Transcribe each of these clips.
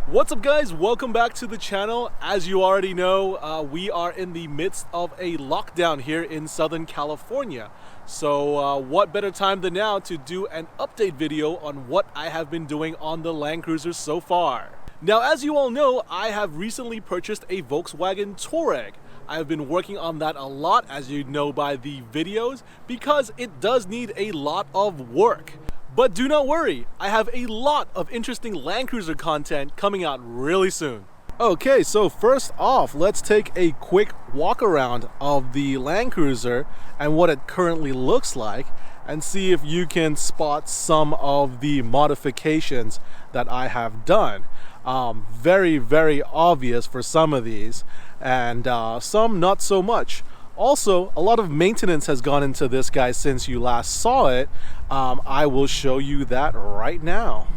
What's up guys, welcome back to the channel. As you already know, we are in the midst of a lockdown here in Southern California. So what better time than now to do an update video on what I have been doing on the Land Cruiser so far. Now, as you all know, I have recently purchased a Volkswagen Touareg. I have been working on that a lot, as you know by the videos, because it does need a lot of work. But do not worry, I have a lot of interesting Land Cruiser content coming out really soon. Okay, so first off, let's take a quick walk around of the Land Cruiser and what it currently looks like, and see if you can spot some of the modifications that I have done. Very obvious for some of these, and some not so much. Also, a lot of maintenance has gone into this guy since you last saw it. I will show you that right now.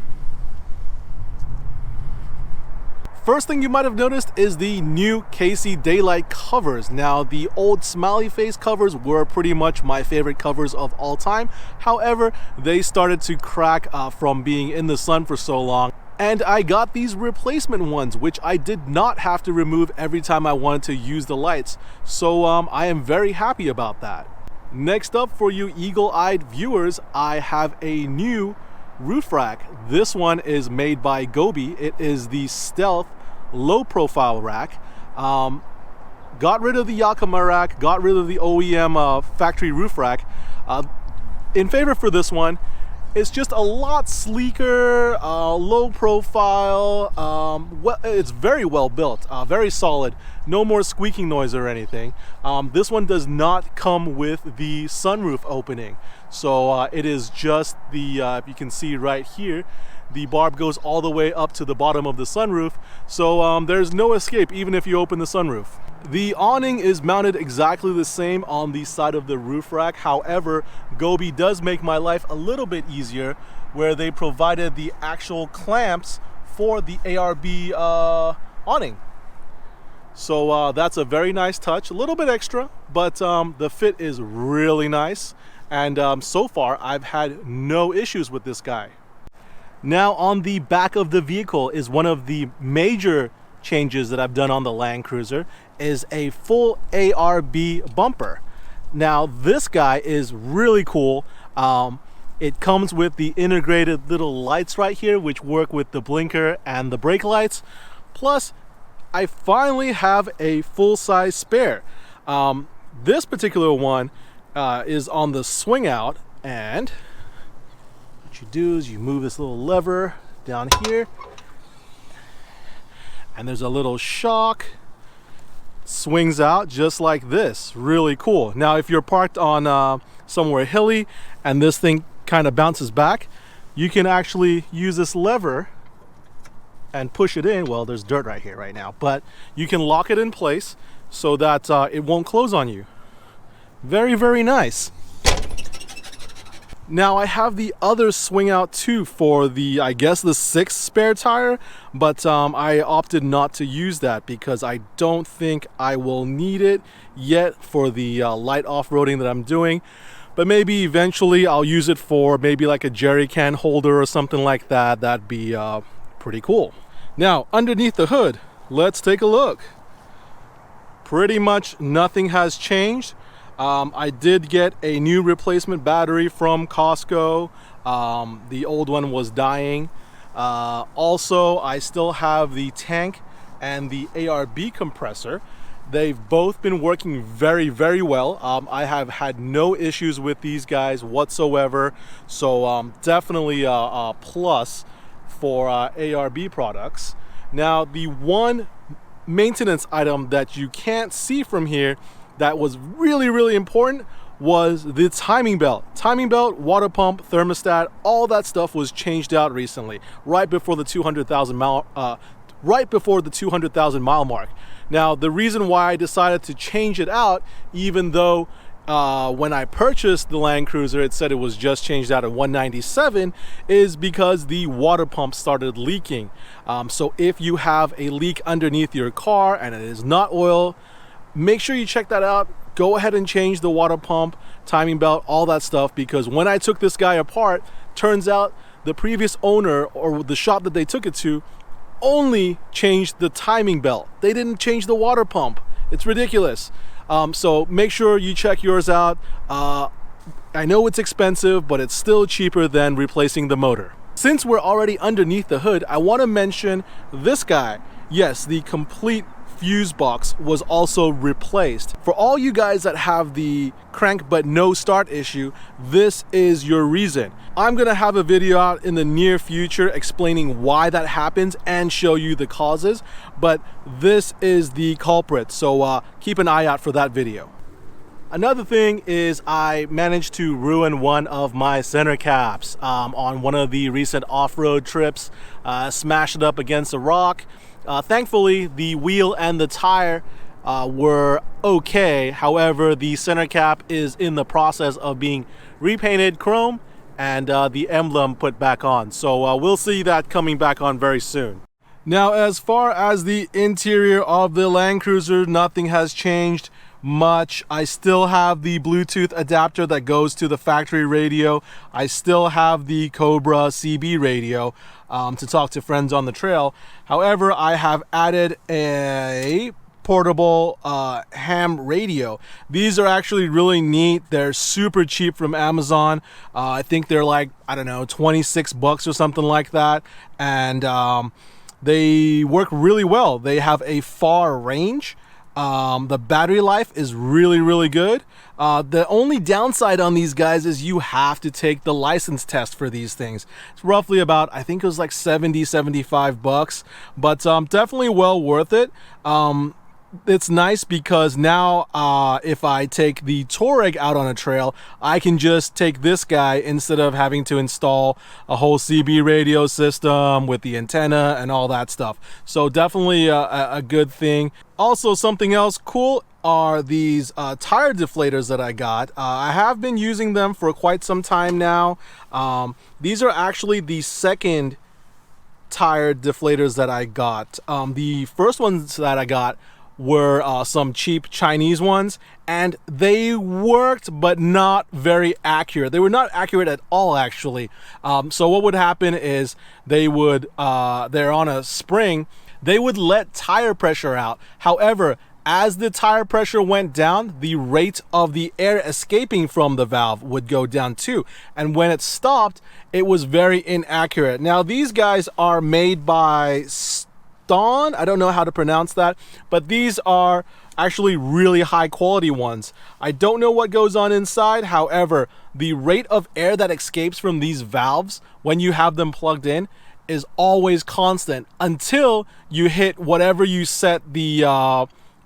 First thing you might have noticed is the new Casey Daylight covers. Now, the old smiley face covers were pretty much my favorite covers of all time. However, they started to crack from being in the sun for so long. And I got these replacement ones, which I did not have to remove every time I wanted to use the lights. So I am very happy about that. Next up, for you eagle-eyed viewers, I have a new roof rack. This one is made by Gobi. It is the Stealth low profile rack. Got rid of the Yakima rack, got rid of the OEM factory roof rack. In favor for this one, it's just a lot sleeker, low profile. It's very well built, very solid. No more squeaking noise or anything. This one does not come with the sunroof opening. So it is just the, if you can see right here, the barb goes all the way up to the bottom of the sunroof. So there's no escape even if you open the sunroof. The awning is mounted exactly the same on the side of the roof rack. However, Gobi does make my life a little bit easier, where they provided the actual clamps for the ARB awning. So that's a very nice touch, a little bit extra, but the fit is really nice. And so far, I've had no issues with this guy. Now, on the back of the vehicle is one of the major changes that I've done on the Land Cruiser, is a full ARB bumper. Now, this guy is really cool. It comes with the integrated little lights right here, which work with the blinker and the brake lights. Plus, I finally have a full-size spare. This particular one is on the swing out, and what you do is you move this little lever down here, and there's a little shock, swings out just like this. Really cool. Now, if you're parked on somewhere hilly and this thing kind of bounces back, you can actually use this lever and push it in. Well, there's dirt right here right now, but you can lock it in place so that it won't close on you. Very nice. Now, I have the other swing out too for the, I guess, the 6th spare tire, but I opted not to use that because I don't think I will need it yet for the light off-roading that I'm doing. But maybe eventually I'll use it for maybe like a jerry can holder or something like that. That'd be pretty cool. Now, underneath the hood, let's take a look. Pretty much nothing has changed. I did get a new replacement battery from Costco. The old one was dying. Also, I still have the tank and the ARB compressor. They've both been working very well. I have had no issues with these guys whatsoever. So definitely a plus for ARB products. Now, the one maintenance item that you can't see from here that was really important was the timing belt. Timing belt, water pump, thermostat, all that stuff was changed out recently, right before the 200,000 mile mark. Now, the reason why I decided to change it out, even though when I purchased the Land Cruiser it said it was just changed out at 197, is because the water pump started leaking. So if you have a leak underneath your car and it is not oil, make sure you check that out. Go ahead and change the water pump, timing belt, all that stuff, because when I took this guy apart, turns out the previous owner or the shop that they took it to only changed the timing belt. They didn't change the water pump. It's ridiculous. So make sure you check yours out. I know it's expensive, but it's still cheaper than replacing the motor. Since we're already underneath the hood, I want to mention this guy. Yes, the complete fuse box was also replaced. For all you guys that have the crank but no start issue, this is your reason. I'm gonna have a video out in the near future explaining why that happens and show you the causes, but this is the culprit, so keep an eye out for that video. Another thing is I managed to ruin one of my center caps on one of the recent off-road trips. Smashed it up against a rock. Thankfully, the wheel and the tire were okay. However, the center cap is in the process of being repainted chrome and the emblem put back on. So we'll see that coming back on very soon. Now, as far as the interior of the Land Cruiser, nothing has changed much. I still have the Bluetooth adapter that goes to the factory radio. I still have the Cobra CB radio to talk to friends on the trail. However, I have added a portable ham radio. These are actually really neat. They're super cheap from Amazon. I think they're like, I don't know, 26 bucks or something like that. And they work really well. They have a far range. The battery life is really good. The only downside on these guys is you have to take the license test for these things. It's roughly about, I think it was like 75 bucks, but definitely well worth it. It's nice because now if I take the Touareg out on a trail, I can just take this guy instead of having to install a whole CB radio system with the antenna and all that stuff. So definitely a good thing. Also, something else cool are these tire deflators that I got. I have been using them for quite some time now. These are actually the second tire deflators that I got. The first ones that I got were some cheap Chinese ones, and they worked but not very accurate. They were not accurate at all, actually. So what would happen is they would they're on a spring, they would let tire pressure out. However, as the tire pressure went down, the rate of the air escaping from the valve would go down too, and when it stopped, it was very inaccurate. Now these guys are made by I don't know how to pronounce that, but these are actually really high quality ones. I don't know what goes on inside. However, the rate of air that escapes from these valves when you have them plugged in is always constant until you hit whatever you set the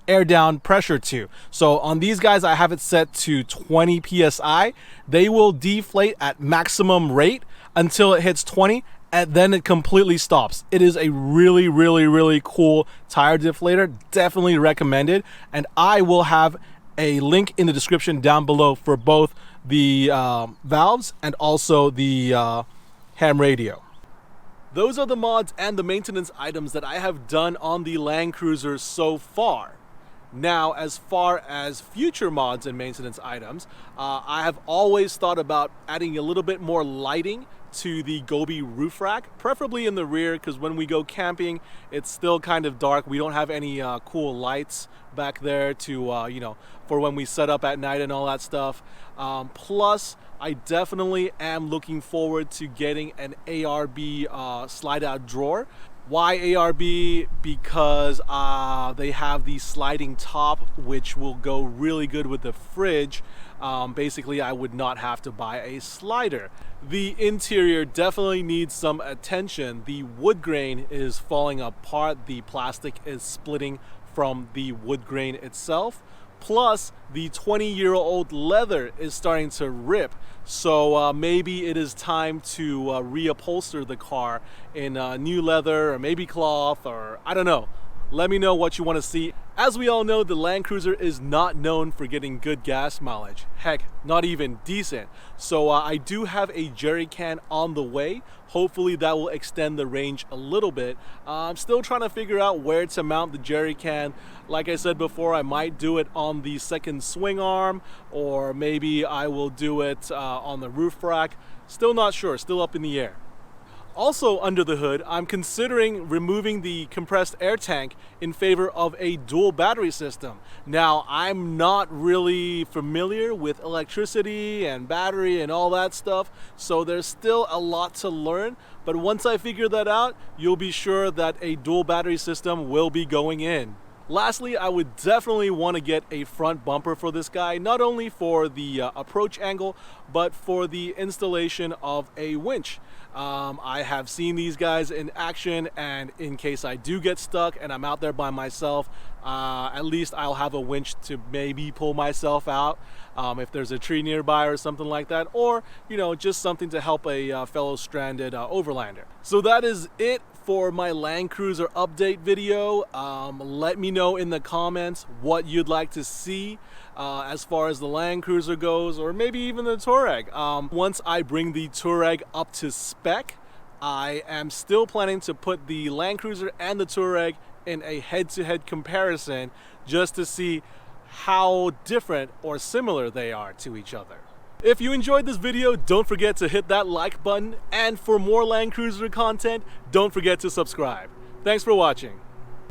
air down pressure to. So on these guys, I have it set to 20 psi. They will deflate at maximum rate until it hits 20, and then it completely stops. It is a really cool tire deflator. Definitely recommended. And I will have a link in the description down below for both the valves and also the ham radio. Those are the mods and the maintenance items that I have done on the Land Cruiser so far. Now, as far as future mods and maintenance items, I have always thought about adding a little bit more lighting to the Gobi roof rack, preferably in the rear, because when we go camping, it's still kind of dark. We don't have any cool lights back there to, you know, for when we set up at night and all that stuff. Plus, I definitely am looking forward to getting an ARB slide-out drawer. Why ARB? Because they have the sliding top, which will go really good with the fridge. Basically, I would not have to buy a slider. The interior definitely needs some attention. The wood grain is falling apart. The plastic is splitting from the wood grain itself. Plus, the 20-year-old leather is starting to rip. So maybe it is time to reupholster the car in new leather or maybe cloth, or I don't know. Let me know what you want to see. As we all know, the Land Cruiser is not known for getting good gas mileage. Heck, not even decent. So I do have a jerry can on the way. Hopefully that will extend the range a little bit. I'm still trying to figure out where to mount the jerry can. Like I said before, I might do it on the second swing arm, or maybe I will do it on the roof rack. Still not sure, still up in the air. Also under the hood, I'm considering removing the compressed air tank in favor of a dual battery system. Now, I'm not really familiar with electricity and battery and all that stuff, so there's still a lot to learn, but once I figure that out, you'll be sure that a dual battery system will be going in. Lastly, I would definitely want to get a front bumper for this guy, not only for the approach angle, but for the installation of a winch. I have seen these guys in action, and in case I do get stuck and I'm out there by myself, at least I'll have a winch to maybe pull myself out if there's a tree nearby or something like that, or just something to help a fellow stranded overlander. So that is it for my Land Cruiser update video. Let me know in the comments what you'd like to see as far as the Land Cruiser goes, or maybe even the Touareg. Once I bring the Touareg up to spec, I am still planning to put the Land Cruiser and the Touareg in a head-to-head comparison just to see how different or similar they are to each other. If you enjoyed this video, don't forget to hit that like button, and for more Land Cruiser content, don't forget to subscribe. Thanks for watching.